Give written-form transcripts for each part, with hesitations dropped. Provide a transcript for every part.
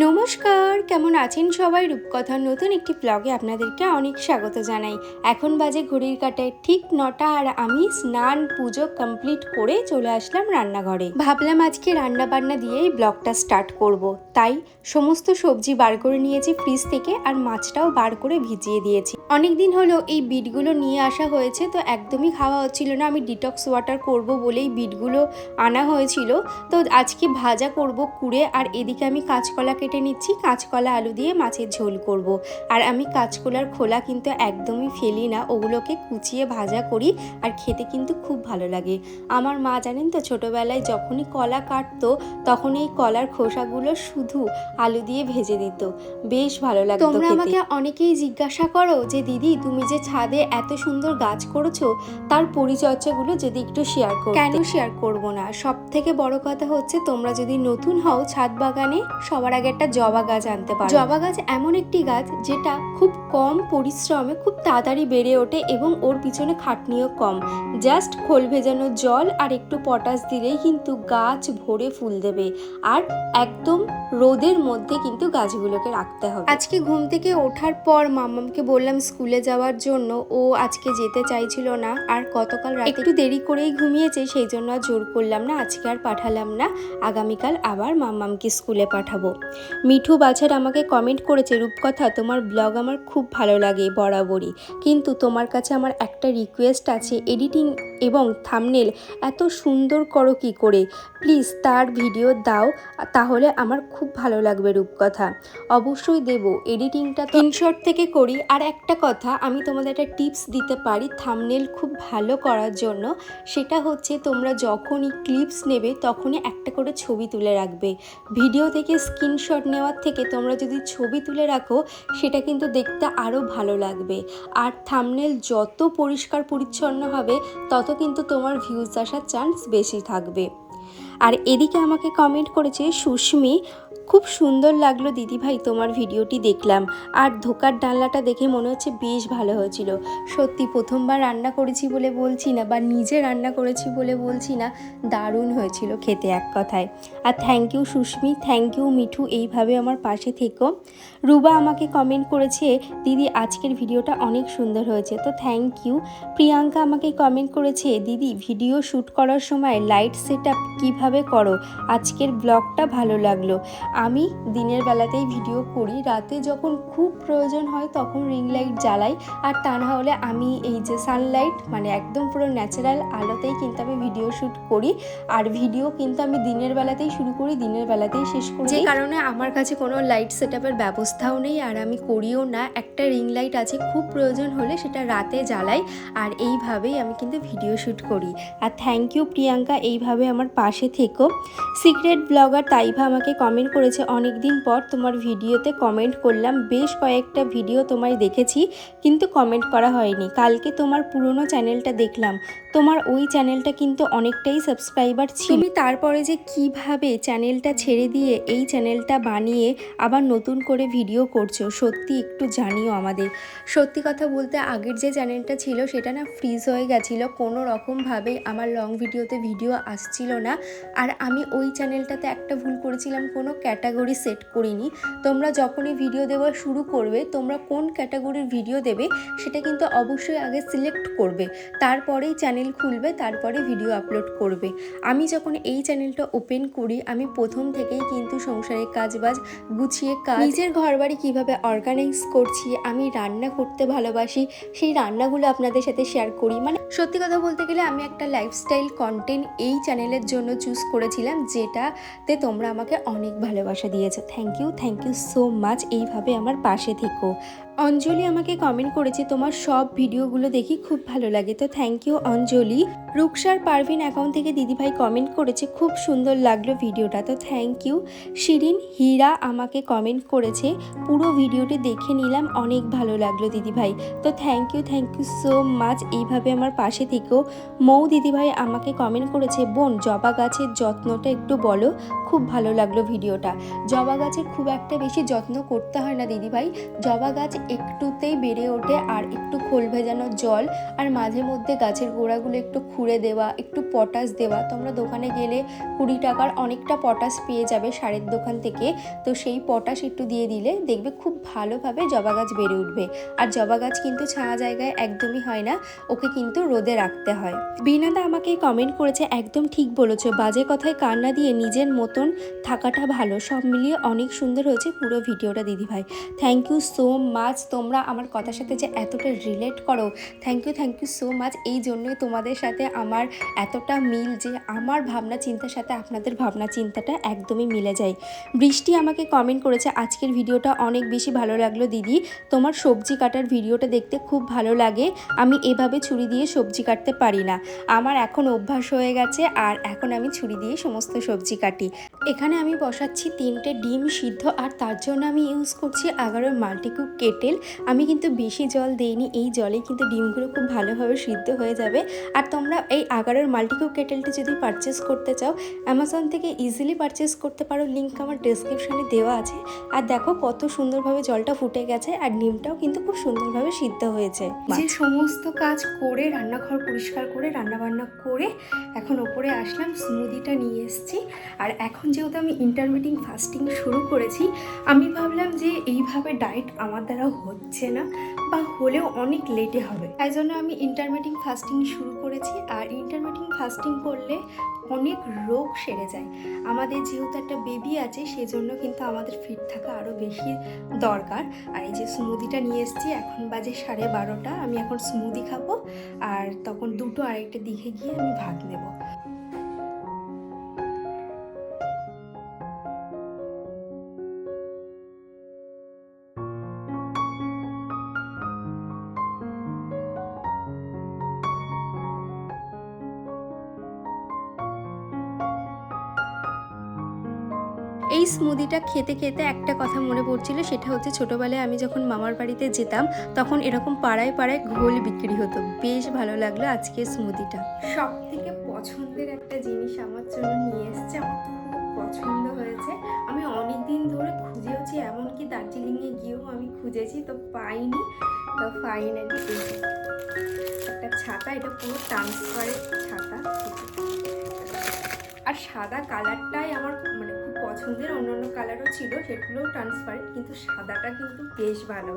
নমস্কার, কেমন আছেন সবাই? রূপকথার নতুন একটি ব্লগে আপনাদেরকে অনেক স্বাগত জানাই। এখন বাজে ঘড়ির কাঁটায় ঠিক 9টা আর আমি স্নান পুজো কমপ্লিট করে চলে আসলাম রান্নাঘরে। ভাবলাম আজকে রান্না বান্না দিয়েই ব্লগটা স্টার্ট করব। তাই সমস্ত সবজি বার করে নিয়েছি ফ্রিজ থেকে আর মাছটাও বার করে ভিজিয়ে দিয়েছি। অনেকদিন হলো এই বিটগুলো নিয়ে আসা হয়েছে, তো একদমই খাওয়া হচ্ছিল না। আমি ডিটক্স ওয়াটার করব বলেই বিটগুলো আনা হয়েছিল। তো আজকে ভাজা করব কুড়ে, আর এদিকে আমি কাঁচকলা কেটে নিচ্ছি। কাঁচকলা আলু দিয়ে মাছের ঝোল করব। আর আমি কাঁচকলার খোলা কিন্তু একদমই ফেলি না, ওগুলোকে কুচিয়ে ভাজা করি আর খেতে কিন্তু খুব ভালো লাগে। আমার মা জানেন তো, ছোটোবেলায় যখনই কলা কাটতো তখন এই কলার খোসাগুলো শুধু আলু দিয়ে ভেজে দিত, বেশ ভালো লাগতো। তোমরা আমাকে অনেকেই জিজ্ঞাসা করো যে দিদি, তুমি যে ছাদে এত সুন্দর গাছ করেছো তার পরিচর্যাগুলো যদি একটু শেয়ার করো। কেন শেয়ার করব না? সব থেকে বড় কথা হচ্ছে, তোমরা যদি নতুন হও ছাদ বাগানে, সবার আগে একটা জবা গাছ আনতে পারো। জবা গাছ এমন একটি গাছ যেটা খুব কম পরিশ্রমে খুব তাড়াতাড়ি বেড়ে ওঠে এবং ওর পিছনে খাটনিও কম। জাস্ট খোল ভেজানো জল আর একটু পটাশ দিলেই কিন্তু গাছ ভরে ফুল দেবে। আর একদম রোদের মধ্যে কিন্তু গাছগুলোকে রাখতে হবে। আজকে ঘুম থেকে ওঠার পর মাম্মামকে বললাম স্কুলে যাওয়ার জন্য, ও আজকে যেতে চাইছিল না। আর গতকাল রাতে একটু দেরি করেই ঘুমিয়েছে, সেই জন্য আর জোর করলাম না, আজকে আর পাঠালাম না। আগামীকাল আবার মাম্মামকে স্কুলে পাঠাবো। মিঠু বাছার আমাকে কমেন্ট করেছে, রূপকথা তোমার ব্লগ আমার খুব ভালো লাগে বরাবরই, কিন্তু তোমার কাছে আমার একটা রিকোয়েস্ট আছে, এডিটিং এবং থাম্বনেল এত সুন্দর করো কি করে? প্লিজ তার ভিডিও দাও, তাহলে আমার খুব ভালো লাগবে রূপকথা। অবশ্যই দেব, এডিটিংটা তো স্ক্রিনশট থেকে করি। আর একটা কথা আমি তোমাদের একটা টিপস দিতে পারি থাম্বনেল খুব ভালো করার জন্য, সেটা হচ্ছে তোমরা যখনই ক্লিপস নেবে তখনই একটা করে ছবি তুলে রাখবে। ভিডিও থেকে স্ক্রিনশট নেওয়ার থেকে তোমরা যদি ছবি তুলে রাখো সেটা কিন্তু দেখতে আরও ভালো লাগবে। আর থাম্বনেল যত পরিষ্কার পরিচ্ছন্ন হবে তত কিন্তু তোমার ভিউজ আসার চান্স বেশি থাকবে। আর এদিকে আমাকে কমেন্ট করেছে সুস্মি, খুব সুন্দর লাগলো দিদিভাই তোমার ভিডিওটি দেখলাম, আর ধোকার ডালনাটা দেখে মনে হচ্ছে বেশ ভালো হয়েছিল। সত্যি প্রথমবার রান্না করেছি বলে বলছি না, বা নিজে রান্না করেছি বলে বলছি না, দারুণ হয়েছিল খেতে এক কথায়। আর thank you Sushmi, thank you Mithu, এইভাবে আমার পাশে থেকো। রুবা আমাকে কমেন্ট করেছে, দিদি আজকের ভিডিওটা অনেক সুন্দর হয়েছে, তো থ্যাংক ইউ। প্রিয়াঙ্কা আমাকে কমেন্ট করেছে, দিদি ভিডিও শ্যুট করার সময় লাইট সেট আপ কীভাবে করো? আজকের ব্লগটা ভালো লাগলো। আমি দিনের বেলাতেই ভিডিও করি, রাতে যখন খুব প্রয়োজন হয় তখন রিং লাইট জ্বালাই, আর তা না হলে আমি এই যে সানলাইট মানে একদম পুরো ন্যাচারাল আলোতেই কিন্তু আমি ভিডিও শ্যুট করি। আর ভিডিও কিন্তু আমি দিনের বেলাতেই শুরু করি, দিনের বেলাতেই শেষ করি, যে কারণে আমার কাছে কোনো লাইট সেট আপের ব্যবস্থাও নেই আর আমি করিও না। একটা রিং লাইট আছে, খুব প্রয়োজন হলে সেটা রাতে জ্বালাই, আর এইভাবেই আমি কিন্তু ভিডিও শ্যুট করি। আর থ্যাংক ইউ প্রিয়াঙ্কা, এইভাবে আমার পাশে থেকো। সিক্রেট ব্লগার তাইভা আমাকে কমেন্ট করেছে, অনেক দিন পর তোমার ভিডিওতে কমেন্ট করলাম, বেশ কয়েকটা ভিডিও তোমায় দেখেছি কিন্তু কমেন্ট করা হয়নি। কালকে তোমার পুরনো চ্যানেলটা দেখলাম, তোমার ওই চ্যানেলটা কিন্তু অনেকটাই সাবস্ক্রাইবার ছিল। তুমি তারপরে যে কিভাবে চ্যানেলটা ছেড়ে দিয়ে এই চ্যানেলটা বানিয়ে আবার নতুন করে ভিডিও করছো, সত্যি একটু জানিও আমাদের। সত্যি কথা বলতে আগের যে চ্যানেলটা ছিল সেটা না ফ্রিজ হয়ে গেছিলো, কোনো রকমভাবে আমার লং ভিডিওতে ভিডিও আসছিল না। আর আমি ওই চ্যানেলটাতে একটা ভুল করেছিলাম, কোনো ক্যাটাগরি সেট করিনি। তোমরা যখনই ভিডিও দেওয়া শুরু করবে, তোমরা কোন ক্যাটাগরির ভিডিও দেবে সেটা কিন্তু অবশ্যই আগে সিলেক্ট করবে, তারপরেই চ্যানেল খুলবে, তারপরে ভিডিও আপলোড করবে। আমি যখন এই চ্যানেলটা ওপেন করি, আমি প্রথম থেকেই কিন্তু সংসারের কাজবাজ গুছিয়ে নিজের ঘরবাড়ি কীভাবে অর্গানাইজ করছি, আমি রান্না করতে ভালোবাসি, সেই রান্নাগুলো আপনাদের সাথে শেয়ার করি। মানে সত্যি কথা বলতে গেলে আমি একটা লাইফস্টাইল কন্টেন্ট এই চ্যানেলের জন্য চুজ করেছিলাম, যেটাতে তোমরা আমাকে অনেক ভালোবাসা দিয়েছো। থ্যাংক ইউ সো মাচ, এইভাবে আমার পাশে থেকো। অঞ্জলি আমাকে কমেন্ট করেছে, তোমার সব ভিডিওগুলো দেখি খুব ভালো লাগে, তো thank you Anjali. Ruksar Parveen account থেকে দিদিভাই কমেন্ট করেছে, খুব সুন্দর লাগলো ভিডিওটা, তো থ্যাংক ইউ। শিরিন হীরা আমাকে কমেন্ট করেছে, পুরো ভিডিওটি দেখে নিলাম, অনেক ভালো লাগলো দিদিভাই, তো থ্যাংক ইউ সো মাচ, এইভাবে আমার পাশে থেকো। মৌ দিদিভাই আমাকে কমেন্ট করেছে, বোন জবা গাছের যত্নটা একটু বলো, খুব ভালো লাগলো ভিডিওটা। জবা গাছের খুব একটা বেশি যত্ন করতে হয় না দিদিভাই, জবা গাছ একটুতেই বেড়ে ওঠে, আর একটু খোল ভেজানো জল, আর মাঝে মধ্যে গাছের গোড়াগুলো একটু খুঁড়ে দেওয়া, একটু পটাশ দেওয়া। তোমরা দোকানে গেলে 20 টাকার অনেকটা পটাশ পেয়ে যাবে সারের দোকান থেকে। তো সেই পটাশ একটু দিয়ে দিলে দেখবে খুব ভালোভাবে জবা গাছ বেড়ে উঠবে। আর জবা গাছ কিন্তু ছায়া জায়গায় একদমই হয় না, ওকে কিন্তু রোদে রাখতে হয়। বিনাদা আমাকে কমেন্ট করেছে, একদম ঠিক বলেছো, বাজে কথায় কান না দিয়ে নিজের মতন থাকাটা ভালো। সব মিলিয়ে অনেক সুন্দর হয়েছে পুরো ভিডিওটা দিদিভাই। Thank you so much. তোমরা আমার কথার সাথে যে এতটা রিলেট করো, থ্যাংক ইউ সো মাচ। এই জন্যই তোমাদের সাথে আমার এতটা মিল, যে আমার ভাবনা চিন্তার সাথে আপনাদের ভাবনা চিন্তাটা একদমই মিলে যায়। বৃষ্টি আমাকে কমেন্ট করেছে, আজকের ভিডিওটা অনেক বেশি ভালো লাগলো দিদি, তোমার সবজি কাটার ভিডিওটা দেখতে খুব ভালো লাগে। আমি এভাবে ছুরি দিয়ে সবজি কাটতে পারি না, আমার এখন অভ্যাস হয়ে গেছে, আর এখন আমি ছুরি দিয়ে সমস্ত সবজি কাটি। এখানে আমি বসাচ্ছি 3টে ডিম সিদ্ধ, আর তার জন্য আমি ইউজ করছি আগারোর মাল্টিকুক কেটেল। আমি কিন্তু বেশি জল দেইনি, এই জলে কিন্তু ডিমগুলো খুব ভালোভাবে সিদ্ধ হয়ে যাবে। আর তোমরা এই আগারোর মাল্টিকুক কেটেলটি যদি পারচেস করতে চাও, অ্যামাজন থেকে ইজিলি পারচেস করতে পারো, লিঙ্ক আমার ডেসক্রিপশানে দেওয়া আছে। আর দেখো কত সুন্দরভাবে জলটা ফুটে গেছে, আর ডিমটাও কিন্তু খুব সুন্দরভাবে সিদ্ধ হয়েছে। যে সমস্ত কাজ করে, রান্নাঘর পরিষ্কার করে, রান্নাবান্না করে এখন ওপরে আসলাম, স্মুদিটা নিয়ে এসেছি। আর এখন যেহেতু আমি ইন্টারমিটেন্ট ফাস্টিং শুরু করেছি, আমি ভাবলাম যে এইভাবে ডায়েট আমার দ্বারা হচ্ছে না, বা হলেও অনেক লেটে হবে, তাই জন্য আমি ইন্টারমিটেন্ট ফাস্টিং শুরু করেছি। আর ইন্টারমিটেন্ট ফাস্টিং করলে অনেক রোগ সেরে যায়। আমাদের যেহেতু একটা বেবি আছে, সেজন্য কিন্তু আমাদের ফিট থাকা আরও বেশি দরকার। আর এই যে স্মুদিটা নিয়ে এসেছি, এখন বাজে 12:30, আমি এখন স্মুদি খাবো, আর তখন 2-2:30 দিকে গিয়ে আমি ভাত নেব। এই স্মুদিটা খেতে খেতে একটা কথা মনে পড়ছিল, সেটা হচ্ছে ছোটোবেলায় আমি যখন মামার বাড়িতে যেতাম, তখন এরকম পাড়ায় পাড়ায় ঘোল বিক্রি হতো। বেশ ভালো লাগলো আজকে স্মুদিটা। সব থেকে পছন্দের একটা জিনিস আমার জন্য নিয়ে এসছে, আমার খুব পছন্দ হয়েছে। আমি অনেক দিন ধরে খুঁজেওছি, এমনকি দার্জিলিংয়ে গিয়েও আমি খুঁজেছি, তো পাইনি। তো ফাইনালি একটা ছাতা, এটা পুরো ট্রান্সপারেন্ট ছাতা, আর সাদা কালারটাই আমার মানে খুব পছন্দের। অন্যান্য কালারও ছিল, সেগুলোও ট্রান্সপারেন্ট, কিন্তু সাদাটা কিন্তু বেশ ভালো।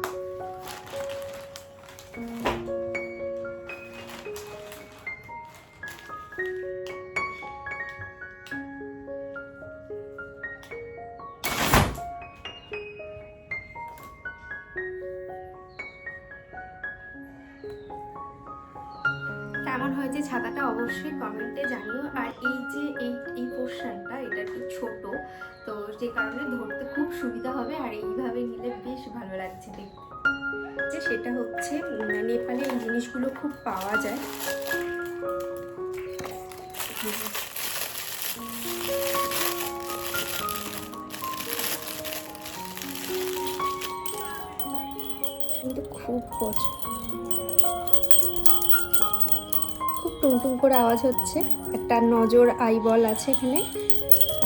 কেমন হয়েছে ছাতাটা অবশ্যই কমেন্টে জানিও। আর এই যে এই পোর্শনটা, এটা একটু ছোট, তো যে কারণে ধরতে খুব সুবিধা হবে, আর এইভাবে নিলে বেশ ভালো লাগছে দেখতে। সেটা হচ্ছে নেপালে এই জিনিসগুলো খুব পাওয়া যায়। কিন্তু খুব পছন্দ, খুব টুংটুং করে আওয়াজ হচ্ছে। একটা নজর আইবল আছে এখানে,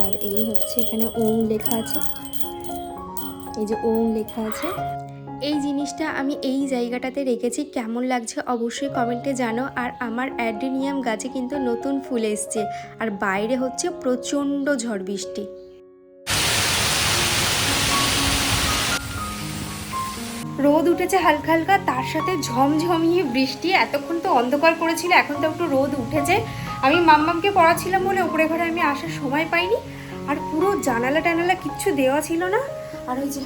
আর এই হচ্ছে এখানে ওং লেখা আছে, এই যে ওং লেখা আছে। এই জিনিসটা আমি এই জায়গাটাতে রেখেছি, কেমন লাগছে অবশ্যই কমেন্টে জানো। আর আমার অ্যাডেনিয়াম গাছে কিন্তু নতুন ফুল এসছে, আর বাইরে হচ্ছে প্রচণ্ড ঝড় বৃষ্টি। রোদ উঠেছে হালকা হালকা, তার সাথে ঝমঝমিয়ে বৃষ্টি। এতক্ষণ তো অন্ধকার করেছিল, এখন তো একটু রোদ উঠেছে। আমি মাম্মামকে পড়াচ্ছিলাম বলে উপরে ঘরে আমি আসার সময় পাইনি, আর পুরো জানালা টানালা কিচ্ছু দেওয়া ছিল না। আর ওই যে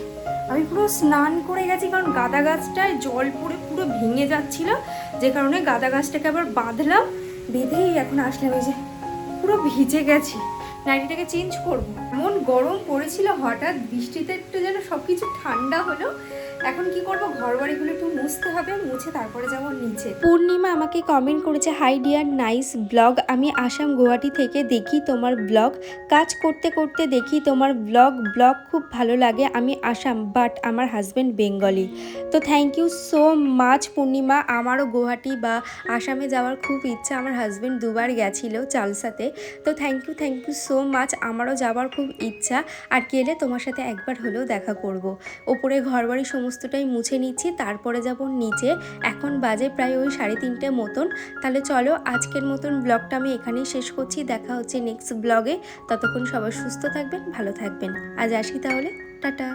আমি পুরো স্নান করে গেছি, কারণ গাঁদা গাছটায় জল পড়ে পুরো ভেঙে যাচ্ছিল, যে কারণে গাঁদা গাছটাকে আবার বাঁধলাম, বেঁধেই এখন আসলাম। এই যে পুরো ভিজে গেছি, নাইটিটাকে চেঞ্জ করবো। এমন গরম পড়েছিল, হঠাৎ বৃষ্টিতে একটু যেন সব কিছু ঠান্ডা হলো। এখন কি করব, ঘর বাড়িগুলো একটু মুছতে হবে, মুছে তারপরে যাবো নিচে। পূর্ণিমা আমাকে কমেন্ট করেছে, হাই ডিয়ার, নাইস ব্লগ। আমি আসাম গুয়াহাটি থেকে দেখি তোমার ব্লগ, কাজ করতে করতে দেখি তোমার ব্লগ খুব ভালো লাগে। আমি আসাম, বাট আমার হাজব্যান্ড বেঙ্গলি। তো থ্যাংক ইউ সো মাচ পূর্ণিমা। আমারও গুয়াহাটি বা আসামে যাওয়ার খুব ইচ্ছা, আমার হাজব্যান্ড 2বার গেছিলো চালসাতে। তো থ্যাংক ইউ সো মাচ, আমারও যাবার খুব ইচ্ছা, আর গেলে তোমার সাথে একবার হলেও দেখা করব। ওপরে ঘরবাড়ি সমস্তটাই মুছে নিচ্ছি, তারপরে যাব নিচে। এখন বাজে প্রায় ওই 3:30 মতন। তাহলে চলো আজকের মতন ব্লগটা আমি এখানেই শেষ করছি। দেখা হচ্ছে নেক্সট ব্লগে। ততক্ষণ সবাই সুস্থ থাকবেন, ভালো থাকবেন। আজ আসি তাহলে, টাটা।